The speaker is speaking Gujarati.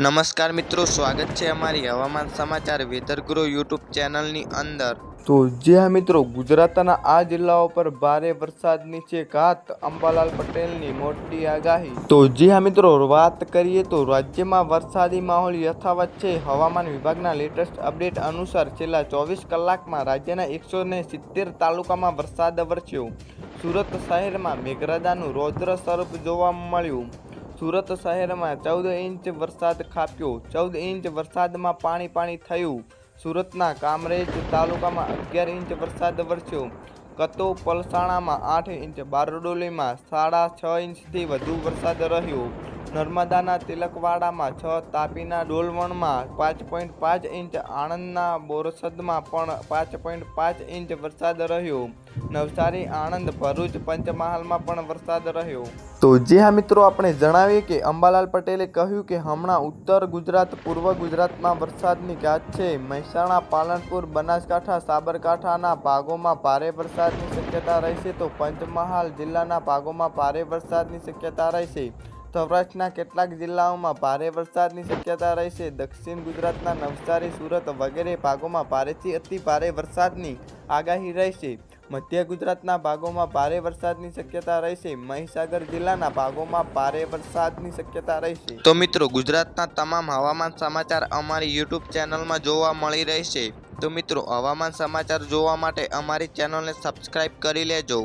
નમસ્કાર મિત્રો, સ્વાગત છે અમારી હવામાન સમાચાર વેધર ગુરુ યુટ્યુબ ચેનલની અંદર। તો જે હા મિત્રો, ગુજરાતના આ જિલ્લાઓ પર ભારે વરસાદની છે ઘાત, અંબાલાલ પટેલની મોટી આગાહી। તો જે હા મિત્રો, વાત કરીએ તો રાજ્યમાં વરસાદી માહોલ યથાવત છે। હવામાન વિભાગના લેટેસ્ટ અપડેટ અનુસાર છેલ્લા 24 કલાકમાં રાજ્યના 170 તાલુકામાં વરસાદ વરસ્યો। સુરત શહેરમાં મેઘરાજાનું રૌદ્ર સ્વરૂપ જોવા મળ્યું। સુરત શહેરમાં 14 ઇંચ વરસાદ ખાબક્યો। 14 ઇંચ વરસાદમાં પાણી થયું। સુરતના કામરેજ તાલુકામાં 11 ઇંચ વરસાદ વરસ્યો। કતો પલસાણામાં 8 ઇંચ, બારડોલીમાં 6.5 ઇંચથી વધુ વરસાદ રહ્યો। નર્મદાના તિલકવાડામાં 6, તાપીના ડોલવણમાં 5.5 ઇંચ, આણંદના બોરસદમાં પણ 5.5 ઇંચ વરસાદ રહ્યો। નવસારી, આણંદ, ભરૂચ, પંચમહાલમાં પણ વરસાદ રહ્યો। તો જે હા મિત્રો, આપણે જણાવીએ કે અંબાલાલ પટેલે કહ્યું કે હમણાં ઉત્તર ગુજરાત, પૂર્વ ગુજરાતમાં વરસાદની ગાજ છે। મહેસાણા, પાલનપુર, બનાસકાંઠા, સાબરકાંઠાના ભાગોમાં ભારે વરસાદની શક્યતા રહેશે તો પંચમહાલ જિલ્લાના ભાગોમાં ભારે વરસાદની શક્યતા રહેશે। સૌરાષ્ટ્રના કેટલાક જિલ્લાઓમાં ભારે વરસાદની શક્યતા રહેશે। દક્ષિણ ગુજરાતના નવસારી, સુરત વગેરે ભાગોમાં ભારેથી અતિ ભારે વરસાદની આગાહી રહેશે। મધ્ય ગુજરાતના ભાગોમાં ભારે વરસાદની શક્યતા રહેશે। મહીસાગર જિલ્લાના ભાગોમાં ભારે વરસાદની શક્યતા રહેશે। તો મિત્રો, ગુજરાતના તમામ હવામાન સમાચાર અમારી યુટ્યુબ ચેનલમાં જોવા મળી રહેશે। તો મિત્રો, હવામાન સમાચાર જોવા માટે અમારી ચેનલને સબસ્ક્રાઇબ કરી લેજો।